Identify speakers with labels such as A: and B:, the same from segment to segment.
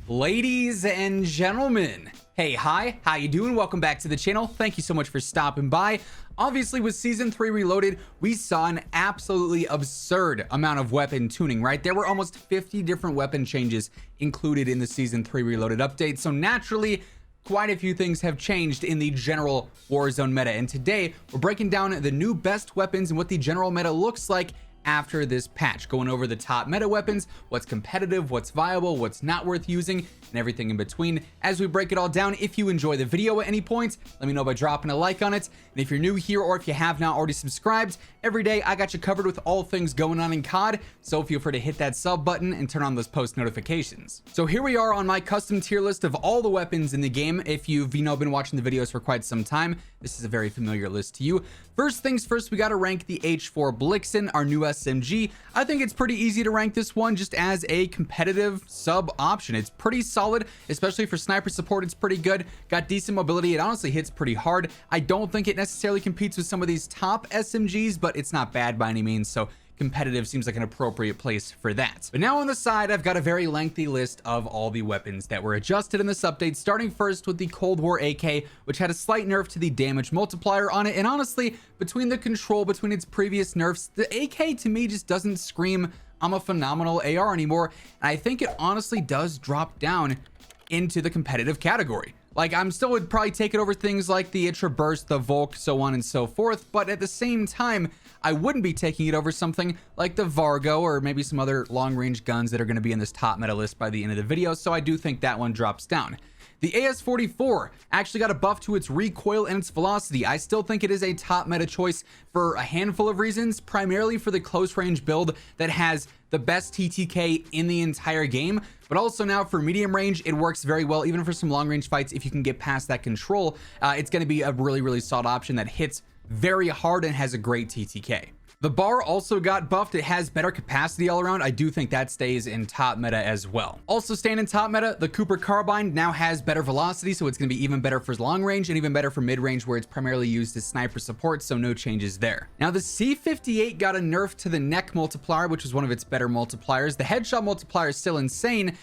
A: Ladies and gentlemen, hey, hi, how you doing? Welcome back to the channel. Thank you so much for stopping by. Obviously, with Season 3 Reloaded, we saw an absolutely absurd amount of weapon tuning, right? There were almost 50 different weapon changes included in the Season 3 Reloaded update, so naturally, quite a few things have changed in the general Warzone meta, and today, we're breaking down the new best weapons and what the general meta looks like after this patch, going over the top meta weapons, what's competitive, what's viable, what's not worth using, and everything in between. As we break it all down, if you enjoy the video at any point, let me know by dropping a like on it. And if you're new here or if you have not already subscribed, every day I got you covered with all things going on in COD, so feel free to hit that sub button and turn on those post notifications. So here we are on my custom tier list of all the weapons in the game. If you've been watching the videos for quite some time, this is a very familiar list to you. First things first, we got to rank the H4 Blixen, our new SMG. I think it's pretty easy to rank this one just as a competitive sub option. It's pretty solid, especially for sniper support. It's pretty good, got decent mobility. It honestly hits pretty hard. I don't think it necessarily competes with some of these top SMGs, but it's not bad by any means, so competitive seems like an appropriate place for that. But now on the side, I've got a very lengthy list of all the weapons that were adjusted in this update, starting first with the Cold War AK, which had a slight nerf to the damage multiplier on it. And honestly, between the control, between its previous nerfs, the AK to me just doesn't scream I'm a phenomenal AR anymore. And I think it honestly does drop down into the competitive category. Like, I'm still would probably take it over things like the Itra Burst, the Volk, so on and so forth, but at the same time, I wouldn't be taking it over something like the Vargo or maybe some other long-range guns that are going to be in this top meta list by the end of the video, so I do think that one drops down. The AS-44 actually got a buff to its recoil and its velocity. I still think it is a top meta choice for a handful of reasons, primarily for the close range build that has the best TTK in the entire game, but also now for medium range, it works very well, even for some long range fights. If you can get past that control, it's going to be a really solid option that hits very hard and has a great TTK. The bar also got buffed. It has better capacity all around. I do think that stays in top meta as well. Also staying in top meta, the Cooper Carbine now has better velocity, so it's going to be even better for long range and even better for mid range, where it's primarily used as sniper support, so no changes there. Now the C58 got a nerf to the neck multiplier, which was one of its better multipliers. The headshot multiplier is still insane.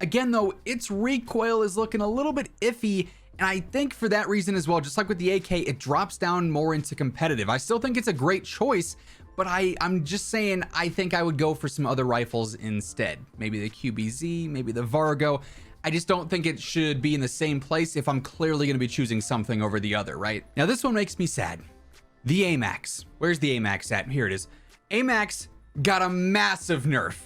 A: Again though, its recoil is looking a little bit iffy, and I think for that reason as well, just like with the AK, it drops down more into competitive. I still think it's a great choice, but I'm just saying, I think I would go for some other rifles instead. Maybe the QBZ, maybe the Vargo. I just don't think it should be in the same place if I'm clearly going to be choosing something over the other, right? Now this one makes me sad. The Amax. Where's the Amax at? Here it is. Amax got a massive nerf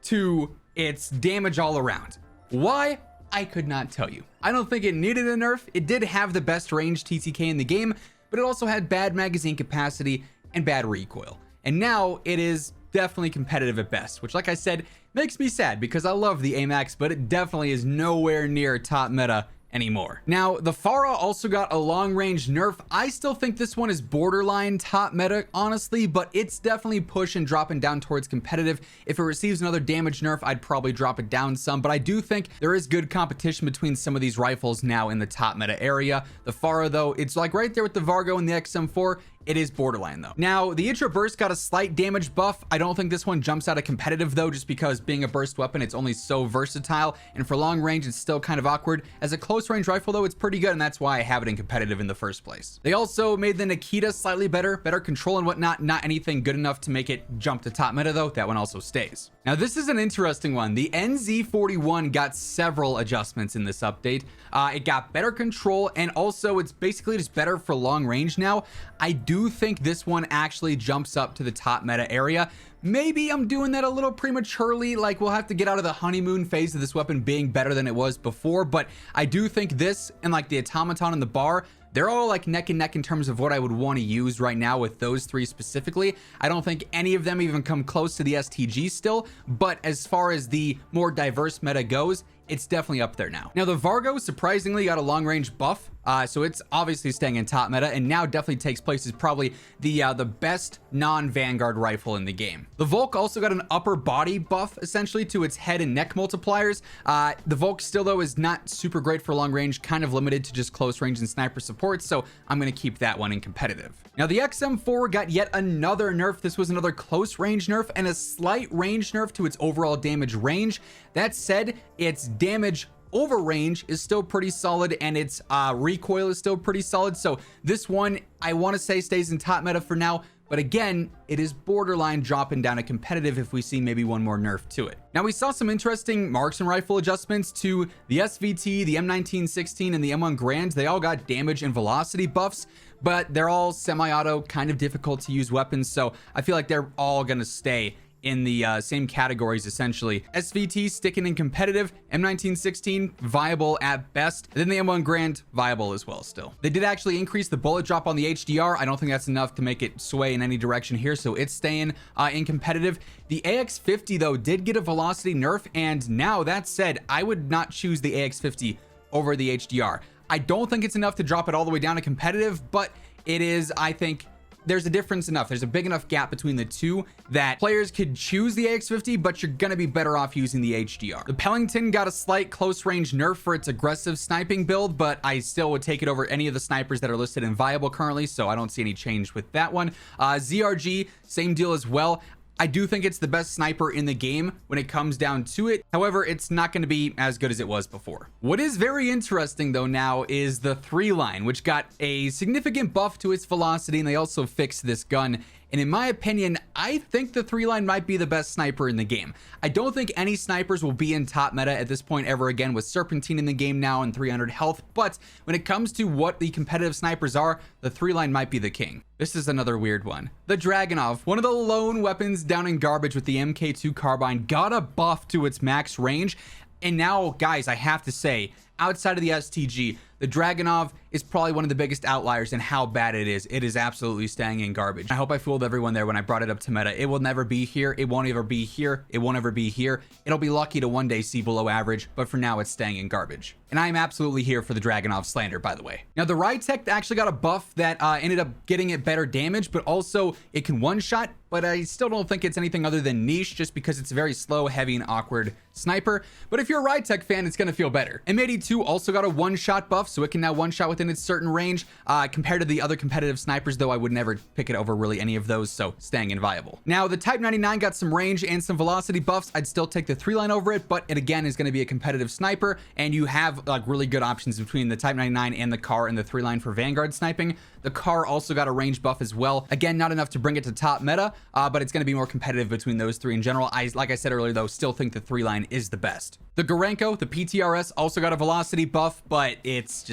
A: to its damage all around. Why? I could not tell you. I don't think it needed a nerf. It did have the best range TTK in the game, but it also had bad magazine capacity and bad recoil. And now it is definitely competitive at best, which, like I said, makes me sad because I love the Amax, but it definitely is nowhere near top meta anymore. Now, the Pharah also got a long-range nerf. I still think this one is borderline top meta, honestly, but it's definitely pushing, dropping down towards competitive. If it receives another damage nerf, I'd probably drop it down some, but I do think there is good competition between some of these rifles now in the top meta area. The Pharah, though, it's like right there with the Vargo and the XM4. It is borderline though. Now, the Itra Burst got a slight damage buff. I don't think this one jumps out of competitive though, just because being a burst weapon, it's only so versatile, and for long range, it's still kind of awkward. As a close range rifle though, it's pretty good, and that's why I have it in competitive in the first place. They also made the Nikita slightly better control and whatnot. Not anything good enough to make it jump to top meta though. That one also stays. Now, this is an interesting one. The NZ41 got several adjustments in this update. It got better control, and also it's basically just better for long range now. I do think this one actually jumps up to the top meta area. Maybe I'm doing that a little prematurely, like we'll have to get out of the honeymoon phase of this weapon being better than it was before, but I do think this and like the automaton and the bar, they're all like neck and neck in terms of what I would want to use right now with those three specifically. I don't think any of them even come close to the STG still, but as far as the more diverse meta goes, it's definitely up there now. Now, the Vargo surprisingly got a long range buff, so it's obviously staying in top meta, and now definitely takes place as probably the best non-Vanguard rifle in the game. The Volk also got an upper body buff essentially to its head and neck multipliers. The Volk still though is not super great for long range, kind of limited to just close range and sniper support, so I'm going to keep that one in competitive. Now, the XM4 got yet another nerf. This was another close range nerf and a slight range nerf to its overall damage range. That said, its damage over range is still pretty solid, and its recoil is still pretty solid. So this one, I want to say, stays in top meta for now. But again, it is borderline dropping down to competitive if we see maybe one more nerf to it. Now, we saw some interesting marksman rifle adjustments to the SVT, the M1916, and the M1 Grand. They all got damage and velocity buffs, but they're all semi-auto, kind of difficult to use weapons. So I feel like they're all going to stay in the same categories essentially. SVT sticking in competitive, M1916 viable at best, and then the M1 Grand viable as well still. They did actually increase the bullet drop on the HDR. I don't think that's enough to make it sway in any direction here, so it's staying in competitive. The AX50 though did get a velocity nerf, and now that said, I would not choose the AX50 over the HDR. I don't think it's enough to drop it all the way down to competitive, but it is, I think, there's a difference enough. There's a big enough gap between the two that players could choose the AX50, but you're going to be better off using the HDR. The Pellington got a slight close range nerf for its aggressive sniping build, but I still would take it over any of the snipers that are listed in viable currently, so I don't see any change with that one. ZRG, same deal as well. I do think it's the best sniper in the game when it comes down to it. However, it's not going to be as good as it was before. What is very interesting though now is the 3-line, which got a significant buff to its velocity, and they also fixed this gun. And in my opinion, I think the 3-line might be the best sniper in the game. I don't think any snipers will be in top meta at this point ever again, with Serpentine in the game now and 300 health. But when it comes to what the competitive snipers are, the 3-line might be the king. This is another weird one. The Dragonov, one of the lone weapons down in garbage with the MK2 Carbine, got a buff to its max range. And now, guys, I have to say, outside of the STG, the Dragonov is probably one of the biggest outliers in how bad it is. It is absolutely staying in garbage. I hope I fooled everyone there when I brought it up to meta. It will never be here. It won't ever be here. It won't ever be here. It'll be lucky to one day see below average, but for now it's staying in garbage. And I'm absolutely here for the Dragonov slander, by the way. Now, the Rytech actually got a buff that ended up getting it better damage, but also it can one-shot, but I still don't think it's anything other than niche, just because it's a very slow, heavy, and awkward sniper. But if you're a Rytech fan, it's gonna feel better. M82 also got a one-shot buff, so it can now one-shot within its certain range. Compared to the other competitive snipers, though, I would never pick it over really any of those, so staying inviable. Now, the Type 99 got some range and some velocity buffs. I'd still take the 3-line over it, but it again is going to be a competitive sniper, and you have like really good options between the Type 99 and the CAR and the 3-line for Vanguard sniping. The CAR also got a range buff as well. Again, not enough to bring it to top meta, but it's going to be more competitive between those three in general. Like I said earlier, though, still think the 3-line is the best. The Gorenko, the PTRS, also got a velocity buff, but it's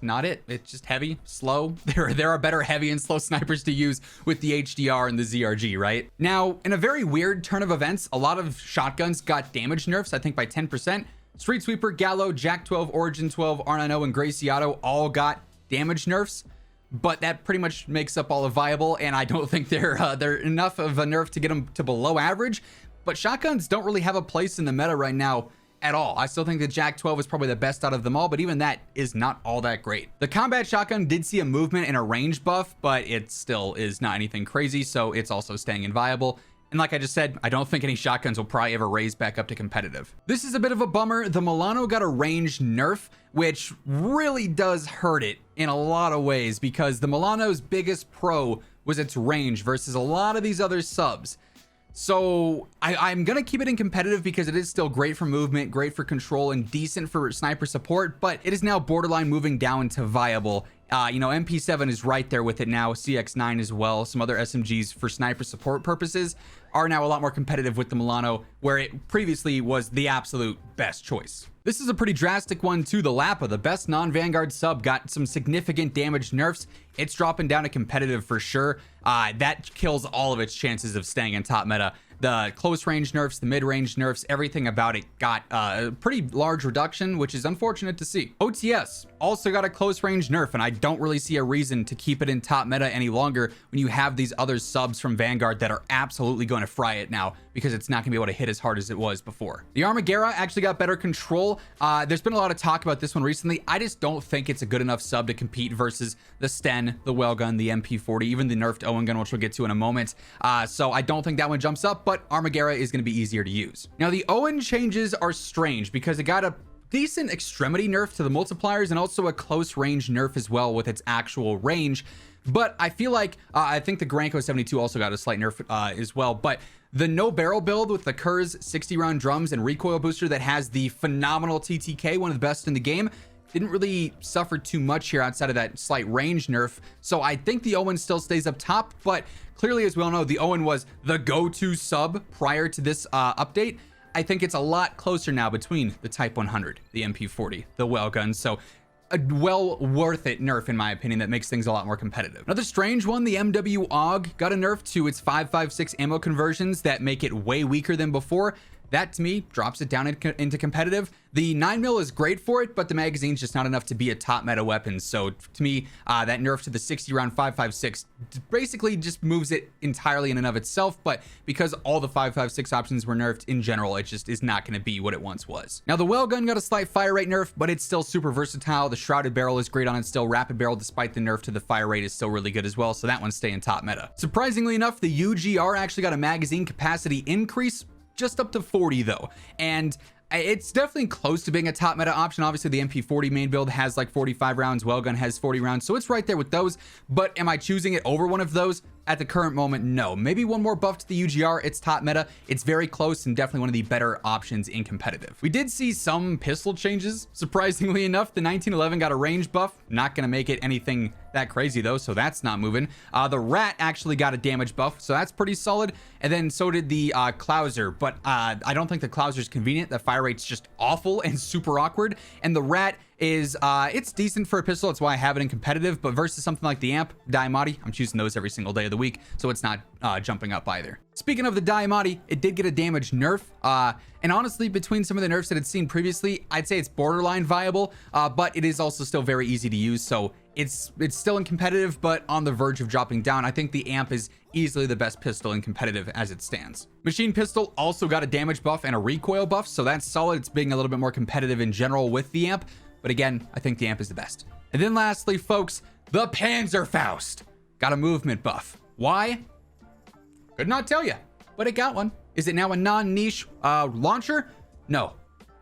A: not it. It's just heavy, slow. There are better heavy and slow snipers to use with the HDR and the ZRG, right? Now, in a very weird turn of events, a lot of shotguns got damage nerfs, I think by 10%. Street Sweeper, Gallo, Jack 12, Origin 12, R90, and Graciato all got damage nerfs, but that pretty much makes up all of viable, and I don't think they're enough of a nerf to get them to below average. But shotguns don't really have a place in the meta right now at all. I still think the Jack 12 is probably the best out of them all, but even that is not all that great. The combat shotgun did see a movement and a range buff, but it still is not anything crazy, so it's also staying inviable. And like I just said, I don't think any shotguns will probably ever raise back up to competitive. This is a bit of a bummer. The Milano got a range nerf, which really does hurt it in a lot of ways, because the Milano's biggest pro was its range versus a lot of these other subs. So I'm going to keep it in competitive because it is still great for movement, great for control, and decent for sniper support, but it is now borderline moving down to viable. MP7 is right there with it now, CX9 as well. Some other SMGs for sniper support purposes are now a lot more competitive with the Milano, where it previously was the absolute best choice. This is a pretty drastic one too. The Lapa, the best non-Vanguard sub, got some significant damage nerfs. It's dropping down to competitive for sure. That kills all of its chances of staying in top meta. The close range nerfs, the mid range nerfs, everything about it got a pretty large reduction, which is unfortunate to see. OTS also got a close range nerf, and I don't really see a reason to keep it in top meta any longer when you have these other subs from Vanguard that are absolutely going to fry it now, because it's not going to be able to hit as hard as it was before. The Armaguerra actually got better control. There's been a lot of talk about this one recently. I just don't think it's a good enough sub to compete versus the Sten, the Wellgun, the MP40, even the nerfed Owen gun, which we'll get to in a moment. So I don't think that one jumps up, but Armaguerra is going to be easier to use. Now, the Owen changes are strange because it got a decent extremity nerf to the multipliers and also a close range nerf as well with its actual range. But I feel like I think the Granco 72 also got a slight nerf as well. But the no barrel build with the Kurz 60 round drums and recoil booster that has the phenomenal TTK, one of the best in the game, didn't really suffer too much here outside of that slight range nerf. So I think the Owen still stays up top, but clearly, as we all know, the Owen was the go-to sub prior to this update. I think it's a lot closer now between the Type 100, the MP40, the well gun. So a well worth it nerf, in my opinion, that makes things a lot more competitive. Another strange one, the MW AUG got a nerf to its 5.56 ammo conversions that make it way weaker than before. That, to me, drops it down into competitive. The 9mm is great for it, but the magazine's just not enough to be a top meta weapon. So, to me, that nerf to the 60 round 5.56 basically just moves it entirely in and of itself. But because all the 5.56 options were nerfed in general, it just is not going to be what it once was. Now, the well gun got a slight fire rate nerf, but it's still super versatile. The shrouded barrel is great on it still. Rapid barrel, despite the nerf to the fire rate, is still really good as well. So that one's staying top meta. Surprisingly enough, the UGR actually got a magazine capacity increase, just up to 40 though, and it's definitely close to being a top meta option. Obviously the MP40 main build has like 45 rounds, Wellgun has 40 rounds, so it's right there with those. But am I choosing it over one of those? At the current moment, no. Maybe one more buff to the UGR, it's top meta. It's very close and definitely one of the better options in competitive. We did see some pistol changes, surprisingly enough. The 1911 got a range buff, not gonna make it anything that crazy though, so that's not moving. The Rat actually got a damage buff, so that's pretty solid. And then so did the Clouser, but I don't think the Clouser is convenient. The fire rate's just awful and super awkward. And the Rat is it's decent for a pistol. That's why I have it in competitive, but versus something like the Amp Diamati, I'm choosing those every single day of the week, so it's not jumping up either. Speaking of the Diamati, it did get a damage nerf, and honestly, between some of the nerfs that it's seen previously, I'd say it's borderline viable, but it is also still very easy to use, so it's still in competitive, but on the verge of dropping down. I think the Amp is easily the best pistol in competitive as it stands. Machine Pistol also got a damage buff and a recoil buff, so that's solid. It's being a little bit more competitive in general with the Amp, but again, I think the Amp is the best. And then lastly, folks, the Panzerfaust got a movement buff. Why? Could not tell you, but it got one. Is it now a non-niche launcher? No,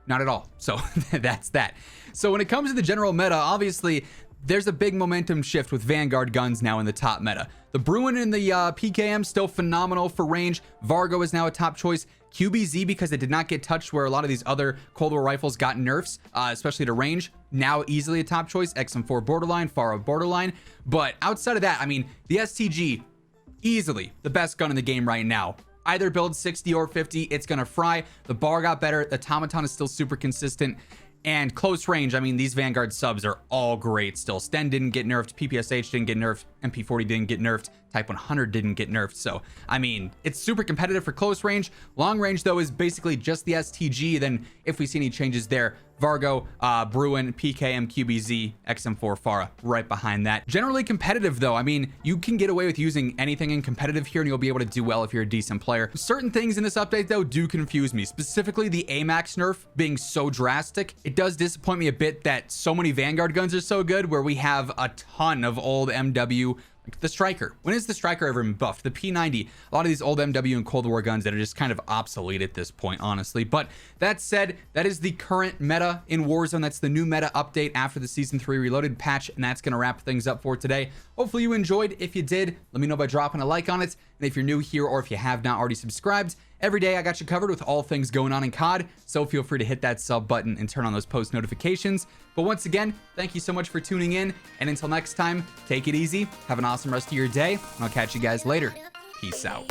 A: not at all. So that's that. So when it comes to the general meta, obviously, there's a big momentum shift with Vanguard guns now in the top meta. The Bruin and the PKM still phenomenal for range. Vargo is now a top choice. QBZ, because it did not get touched where a lot of these other Cold War rifles got nerfs, especially to range, now easily a top choice. XM4 borderline, Pharah borderline. But outside of that, I mean, the STG, easily the best gun in the game right now. Either build 60 or 50, it's gonna fry. The bar got better. The Automaton is still super consistent. And close range, I mean, these Vanguard subs are all great still. Sten didn't get nerfed, PPSH didn't get nerfed, MP40 didn't get nerfed, Type 100 didn't get nerfed. So, I mean, it's super competitive for close range. Long range, though, is basically just the STG. Then, if we see any changes there, Vargo, Bruin, PKM, QBZ, XM4, Pharah, right behind that. Generally competitive, though. I mean, you can get away with using anything in competitive here, and you'll be able to do well if you're a decent player. Certain things in this update, though, do confuse me. Specifically, the Amax nerf being so drastic. It does disappoint me a bit that so many Vanguard guns are so good, where we have a ton of old MW. The Striker. When is the Striker ever been buffed? The P90. A lot of these old MW and Cold War guns that are just kind of obsolete at this point, honestly. But that said, that is the current meta in Warzone. That's the new meta update after the Season 3 Reloaded patch, and that's going to wrap things up for today. Hopefully you enjoyed. If you did, let me know by dropping a like on it. And if you're new here or if you have not already subscribed, every day I got you covered with all things going on in COD, so feel free to hit that sub button and turn on those post notifications. But once again, thank you so much for tuning in, and until next time, take it easy, have an awesome rest of your day, and I'll catch you guys later. Peace out.